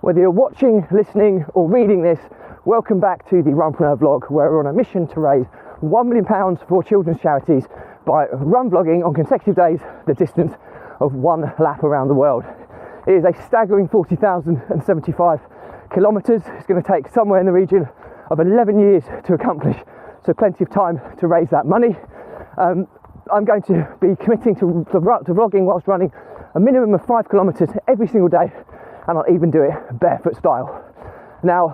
Whether you're watching, listening or reading this, welcome back to the Runpreneur vlog, where we're on a mission to raise £1 million for children's charities by run vlogging on consecutive days the distance of one lap around the world. It is a staggering 40,075 kilometres. It's going to take somewhere in the region of 11 years to accomplish, so plenty of time to raise that money. I'm going to be committing to vlogging whilst running a minimum of 5 kilometres every single day, and I'll even do it barefoot style. Now,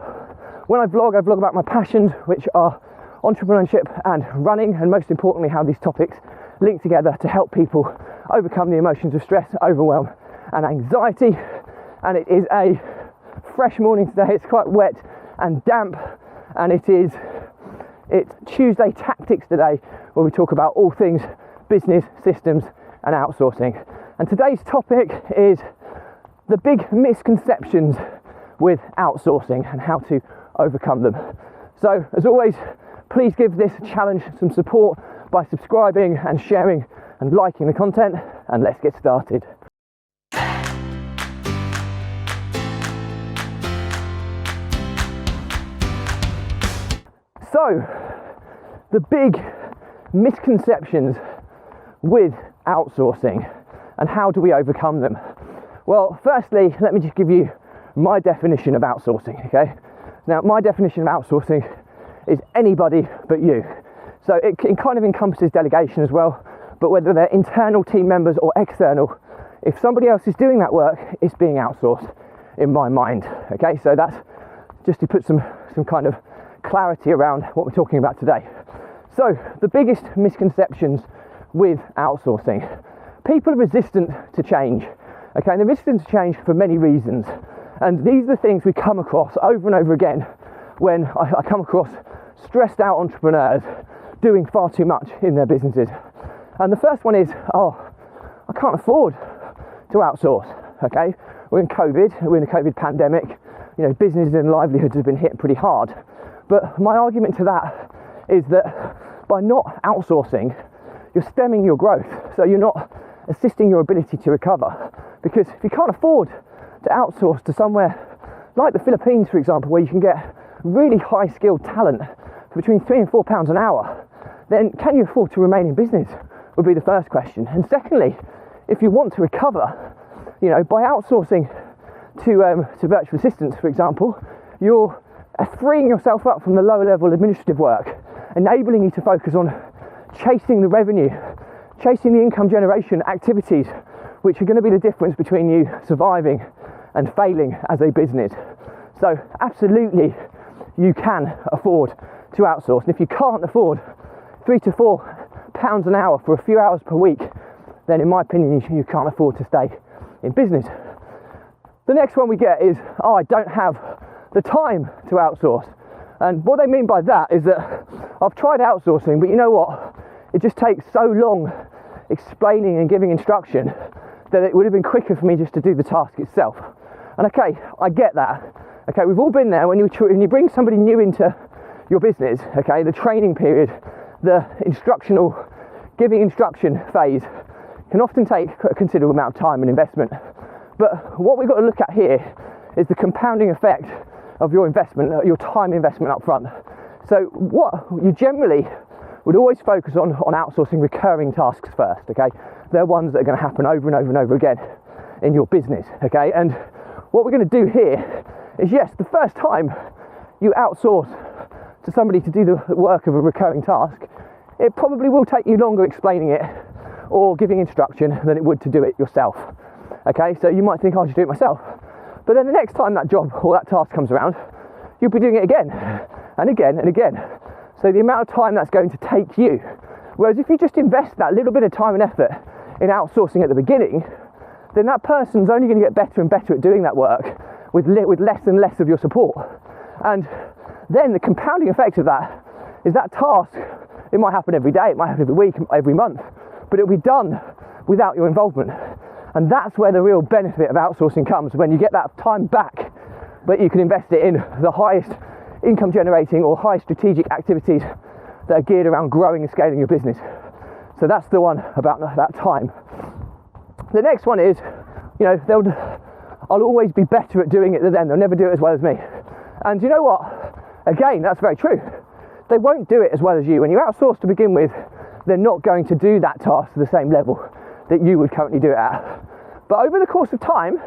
when I vlog about my passions, which are entrepreneurship and running, and most importantly how these topics link together to help people overcome the emotions of stress, overwhelm and anxiety. And it is a fresh morning today. It's quite wet and damp, and it's Tuesday Tactics today, where we talk about all things business, systems and outsourcing. And today's topic is the big misconceptions with outsourcing and how to overcome them. So as always, please give this challenge some support by subscribing and sharing and liking the content, and let's get started. So, the big misconceptions with outsourcing and how do we overcome them? Well, firstly, let me just give you my definition of outsourcing, okay? Now, my definition of outsourcing is anybody but you. So it kind of encompasses delegation as well, but whether they're internal team members or external, if somebody else is doing that work, it's being outsourced in my mind, okay? So that's just to put some kind of clarity around what we're talking about today. So the biggest misconceptions with outsourcing. People are resistant to change, okay? And they're resistant to change for many reasons. And these are the things we come across over and over again when I come across stressed out entrepreneurs doing far too much in their businesses. And the first one is, I can't afford to outsource, okay? We're in a COVID pandemic, you know, businesses and livelihoods have been hit pretty hard. But my argument to that is that by not outsourcing, you're stemming your growth. So you're not assisting your ability to recover. Because if you can't afford to outsource to somewhere like the Philippines, for example, where you can get really high skilled talent for between £3 and £4 an hour, then can you afford to remain in business would be the first question. And secondly, if you want to recover, you know, by outsourcing to virtual assistants, for example, you're freeing yourself up from the lower level administrative work, enabling you to focus on chasing the revenue, chasing the income generation activities, which are going to be the difference between you surviving and failing as a business. So absolutely you can afford to outsource, and if you can't afford £3 to £4 an hour for a few hours per week, then in my opinion you can't afford to stay in business. The next one we get is, I don't have the time to outsource. And what they mean by that is that I've tried outsourcing, but you know what, it just takes so long explaining and giving instruction that it would have been quicker for me just to do the task itself. And okay, I get that. Okay, we've all been there when you bring somebody new into your business, okay, the training period, the giving instruction phase can often take a considerable amount of time and investment. But what we've got to look at here is the compounding effect of your investment, your time investment up front. So what you generally would always focus on outsourcing recurring tasks first, okay? They're ones that are going to happen over and over and over again in your business, okay? And what we're going to do here is, yes, the first time you outsource to somebody to do the work of a recurring task, it probably will take you longer explaining it or giving instruction than it would to do it yourself, okay? So you might think, I should do it myself. But then the next time that job or that task comes around, you'll be doing it again and again and again. So the amount of time that's going to take you. Whereas if you just invest that little bit of time and effort in outsourcing at the beginning, then that person's only going to get better and better at doing that work with less and less of your support. And then the compounding effect of that is that task, it might happen every day, it might happen every week, every month, but it'll be done without your involvement. And that's where the real benefit of outsourcing comes, when you get that time back, but you can invest it in the highest income generating or high strategic activities that are geared around growing and scaling your business. So that's the one about that time. The next one is, you know, I'll always be better at doing it than them. They'll never do it as well as me. And you know what? Again, that's very true. They won't do it as well as you. When you outsource to begin with, they're not going to do that task to the same level that you would currently do it at. But over the course of time,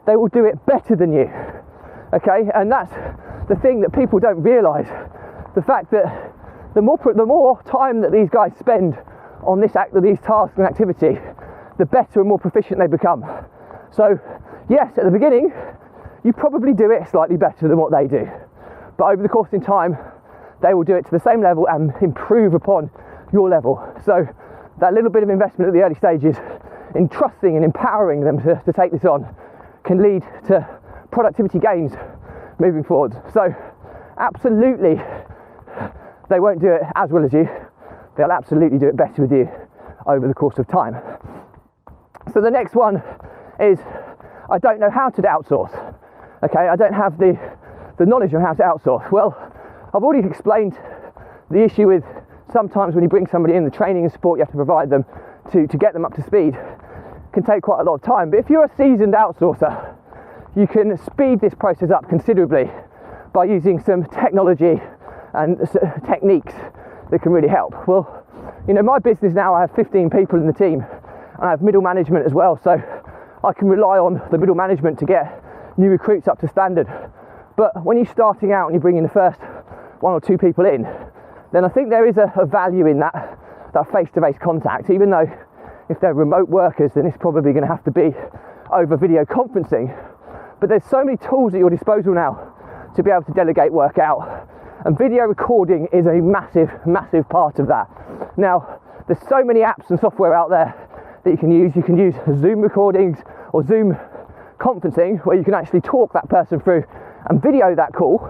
they will do it better than you. Okay, and that's the thing that people don't realise. The fact that the more time that these guys spend on these tasks and activity, the better and more proficient they become. So yes, at the beginning, you probably do it slightly better than what they do. But over the course in time, they will do it to the same level and improve upon your level. So that little bit of investment at the early stages in trusting and empowering them to take this on can lead to productivity gains moving forward. So absolutely, they won't do it as well as you. They'll absolutely do it better with you over the course of time. So the next one is, I don't know how to outsource. Okay, I don't have the knowledge of how to outsource. Well, I've already explained the issue with sometimes when you bring somebody in, the training and support you have to provide them to get them up to speed can take quite a lot of time. But if you're a seasoned outsourcer, you can speed this process up considerably by using some technology and techniques that can really help. Well, you know, my business now, I have 15 people in the team and I have middle management as well, so I can rely on the middle management to get new recruits up to standard. But when you're starting out and you're bringing the first 1 or 2 people in, then I think there is a value in that face-to-face contact, even though if they're remote workers, then it's probably going to have to be over video conferencing. But there's so many tools at your disposal now to be able to delegate work out. And video recording is a massive, massive part of that. Now, there's so many apps and software out there that you can use. You can use Zoom recordings or Zoom conferencing where you can actually talk that person through and video that call.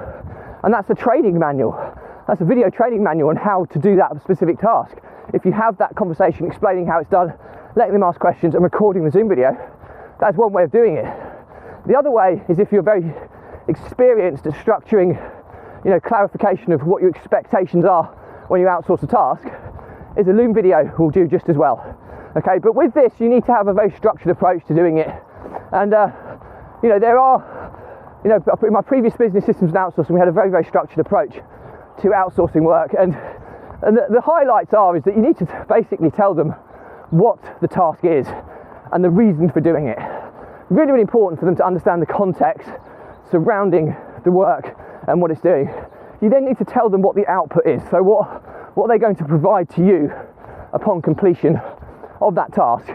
And that's a training manual. That's a video training manual on how to do that specific task. If you have that conversation explaining how it's done, letting them ask questions and recording the Zoom video, that's one way of doing it. The other way is if you're very experienced at structuring, you know, clarification of what your expectations are when you outsource a task, is a Loom video will do just as well. Okay, but with this, you need to have a very structured approach to doing it. And, you know, there are, you know, in my previous business systems and outsourcing, we had a very, very structured approach to outsourcing work. And the highlights are is that you need to basically tell them what the task is and the reason for doing it. Really, really important for them to understand the context surrounding the work and what it's doing. You then need to tell them what the output is. So what they're going to provide to you upon completion of that task.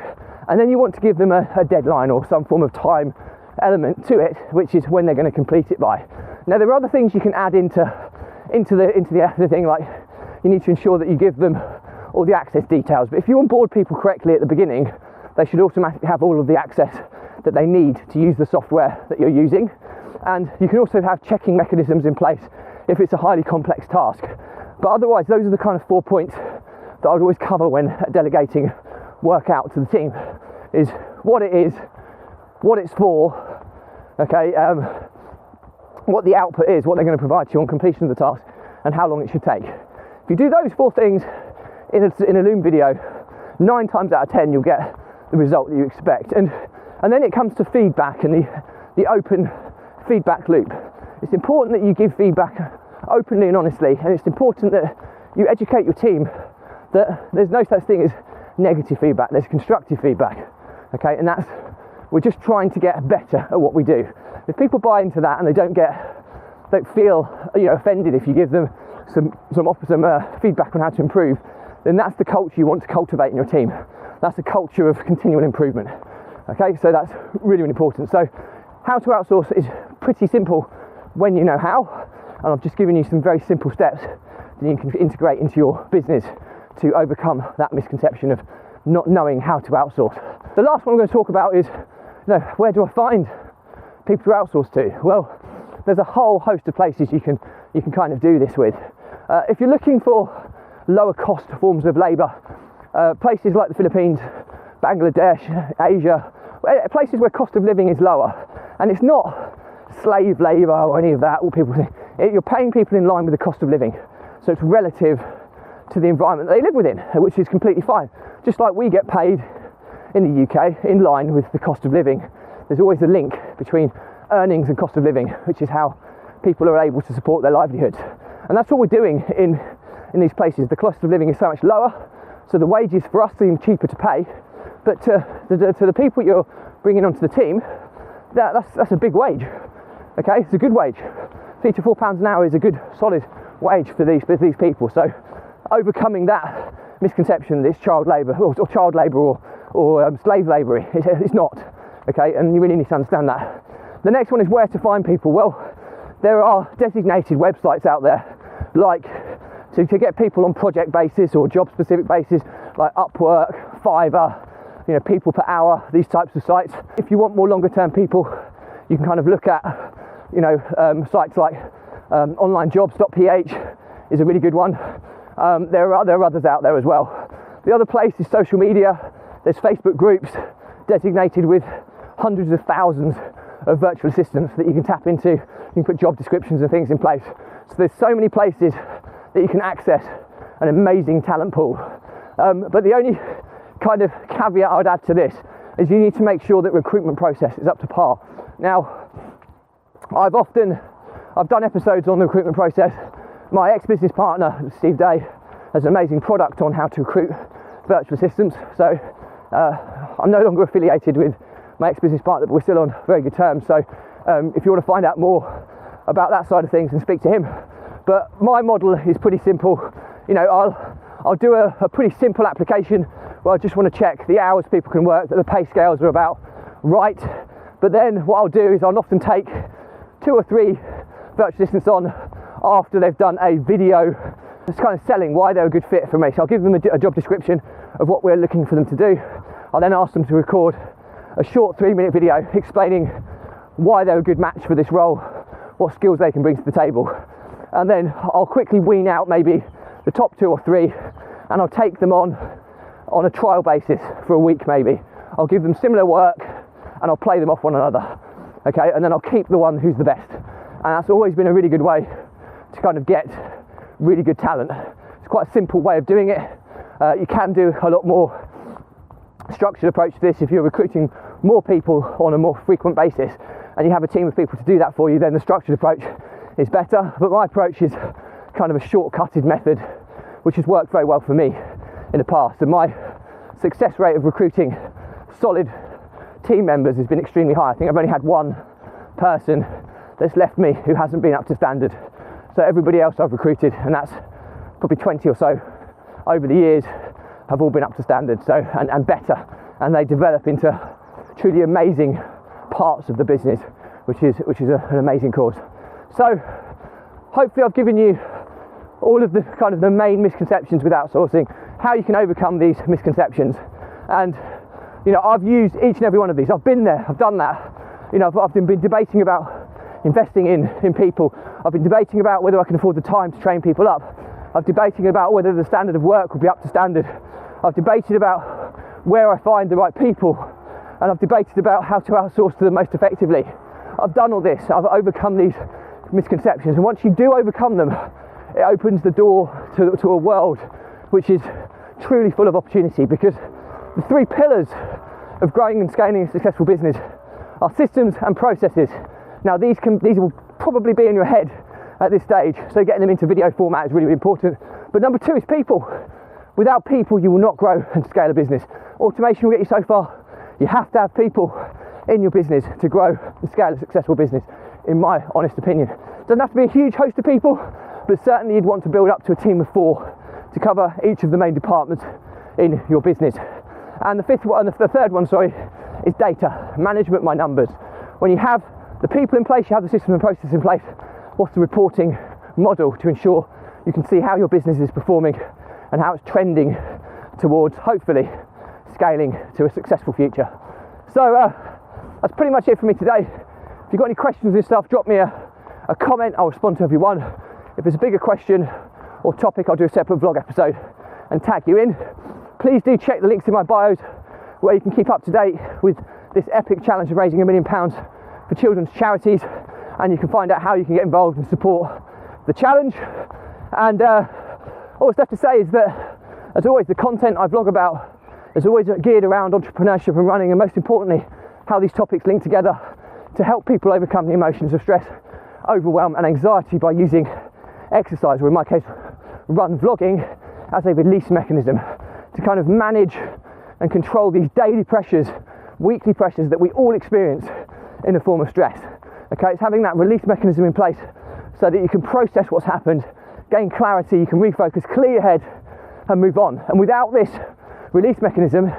And then you want to give them a deadline or some form of time element to it, which is when they're going to complete it by. Now, there are other things you can add into the thing, like you need to ensure that you give them all the access details. But if you onboard people correctly at the beginning, they should automatically have all of the access that they need to use the software that you're using. And you can also have checking mechanisms in place if it's a highly complex task. But otherwise, those are the kind of 4 points that I would always cover when delegating work out to the team, is what it is, what it's for, okay, what the output is, what they're going to provide to you on completion of the task, and how long it should take. If you do those 4 things in a Loom video, 9 times out of 10 you'll get the result that you expect. And then it comes to feedback and the open feedback loop. It's important that you give feedback openly and honestly, and it's important that you educate your team that there's no such thing as negative feedback, there's constructive feedback, okay? And we're just trying to get better at what we do. If people buy into that and they don't feel, you know, offended if you give them some feedback on how to improve, then that's the culture you want to cultivate in your team. That's a culture of continual improvement. Okay, so that's really, really important. So how to outsource is pretty simple when you know how, and I've just given you some very simple steps that you can integrate into your business to overcome that misconception of not knowing how to outsource. The last one I'm going to talk about is, you know, where do I find people to outsource to? Well, there's a whole host of places you can kind of do this with. If you're looking for lower cost forms of labour, places like the Philippines, Bangladesh, Asia, places where cost of living is lower, and it's not slave labour or any of that. All people think you're paying people in line with the cost of living, so it's relative to the environment they live within, which is completely fine. Just like we get paid in the UK in line with the cost of living there's always a link between earnings and cost of living, which is how people are able to support their livelihoods. And that's what we're doing in these places. The cost of living is so much lower, so the wages for us seem cheaper to pay, but to the people you're bringing onto the team, that's a big wage. Okay, it's a good wage. £3 to £4 an hour is a good solid wage for these people. So overcoming that misconception that it's child labour or slave labour, it's not. Okay, and you really need to understand that. The next one is where to find people. Well, there are designated websites out there, like to get people on project basis or job specific basis, like Upwork, Fiverr, people per hour, these types of sites. If you want more longer term people, you can kind of look at sites like onlinejobs.ph is a really good one. There are others out there as well. The other place is social media. There's Facebook groups designated with hundreds of thousands of virtual assistants that you can tap into. You can put job descriptions and things in place. So there's so many places that you can access an amazing talent pool. But the only kind of caveat I would add to this is you need to make sure that recruitment process is up to par. Now, I've done episodes on the recruitment process. My ex-business partner, Steve Day, has an amazing product on how to recruit virtual assistants. So I'm no longer affiliated with my ex-business partner, but we're still on very good terms. So if you want to find out more about that side of things, then speak to him. But my model is pretty simple. I'll do a pretty simple application where I just want to check the hours people can work, that the pay scales are about right. But then what I'll do is I'll often take 2 or 3 virtual assistants on after they've done a video just kind of selling why they're a good fit for me. So I'll give them a job description of what we're looking for them to do. I'll then ask them to record a short 3-minute video explaining why they're a good match for this role, what skills they can bring to the table. And then I'll quickly wean out maybe the top 2 or 3, and I'll take them on a trial basis for a week maybe. I'll give them similar work and I'll play them off one another. Okay, and then I'll keep the one who's the best. And that's always been a really good way to kind of get really good talent. It's quite a simple way of doing it. You can do a lot more structured approach to this if you're recruiting more people on a more frequent basis and you have a team of people to do that for you, then the structured approach is better. But my approach is kind of a shortcutted method which has worked very well for me in the past, and my success rate of recruiting solid team members has been extremely high. I think I've only had one person that's left me who hasn't been up to standard. So everybody else I've recruited, and that's probably 20 or so over the years, have all been up to standard, so and better, and they develop into truly amazing parts of the business, which is an amazing cause. So hopefully I've given you all of the kind of the main misconceptions with outsourcing, how you can overcome these misconceptions. And I've used each and every one of these. I've been there, I've done that. I've been debating about investing in people. I've been debating about whether I can afford the time to train people up. I've debating about whether the standard of work will be up to standard. I've debated about where I find the right people, and I've debated about how to outsource to them most effectively. I've done all this. I've overcome these misconceptions, and once you do overcome them, it opens the door to a world which is truly full of opportunity, because the 3 pillars of growing and scaling a successful business are systems and processes. Now these will probably be in your head at this stage, so getting them into video format is really, really important. But number 2 is people. Without people, you will not grow and scale a business. Automation will get you so far. You have to have people in your business to grow and scale a successful business, in my honest opinion. It doesn't have to be a huge host of people, but certainly you'd want to build up to a team of 4 to cover each of the main departments in your business. And the third one, is data management. My numbers. When you have the people in place, you have the system and process in place, what's the reporting model to ensure you can see how your business is performing and how it's trending towards hopefully scaling to a successful future. So that's pretty much it for me today. If you've got any questions and stuff, drop me a comment. I'll respond to every one. If there's a bigger question or topic, I'll do a separate vlog episode and tag you in. Please do check the links in my bios where you can keep up to date with this epic challenge of raising £1 million for children's charities, and you can find out how you can get involved and support the challenge. And all that's left to say is that, as always, the content I vlog about is always geared around entrepreneurship and running, and most importantly, how these topics link together to help people overcome the emotions of stress, overwhelm and anxiety by using exercise, or in my case, run vlogging, as a release mechanism to kind of manage and control these daily pressures, weekly pressures that we all experience in the form of stress. Okay, it's having that release mechanism in place so that you can process what's happened, gain clarity, you can refocus, clear your head and move on. And without this release mechanism,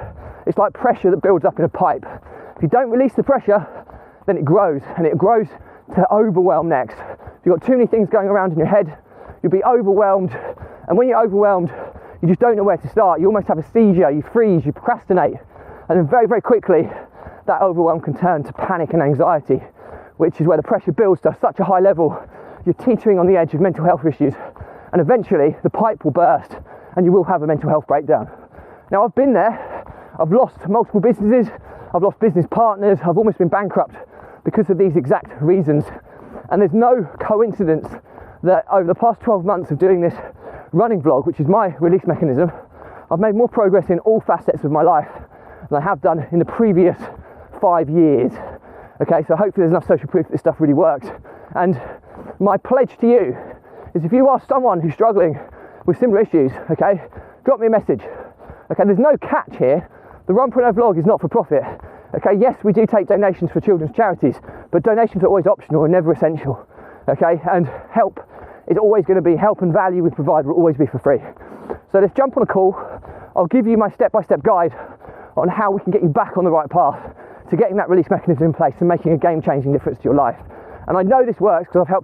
it's like pressure that builds up in a pipe. If you don't release the pressure, then it grows, and it grows to overwhelm next. If you've got too many things going around in your head, you'll be overwhelmed, and when you're overwhelmed, you just don't know where to start. You almost have a seizure, you freeze, you procrastinate, and then very, very quickly, that overwhelm can turn to panic and anxiety, which is where the pressure builds to such a high level, you're teetering on the edge of mental health issues, and eventually the pipe will burst, and you will have a mental health breakdown. Now, I've been there. I've lost multiple businesses, I've lost business partners, I've almost been bankrupt because of these exact reasons. And there's no coincidence that over the past 12 months of doing this running vlog, which is my release mechanism, I've made more progress in all facets of my life than I have done in the previous 5 years. Okay, so hopefully there's enough social proof that this stuff really works. And my pledge to you is, if you are someone who's struggling with similar issues, okay, drop me a message. Okay, there's no catch here. The Runpreneur vlog is not for profit. Okay, yes, we do take donations for children's charities, but donations are always optional and never essential. Okay, and help is always going to be, help and value we provide will always be for free. So let's jump on a call. I'll give you my step-by-step guide on how we can get you back on the right path to getting that release mechanism in place and making a game-changing difference to your life. And I know this works because I've helped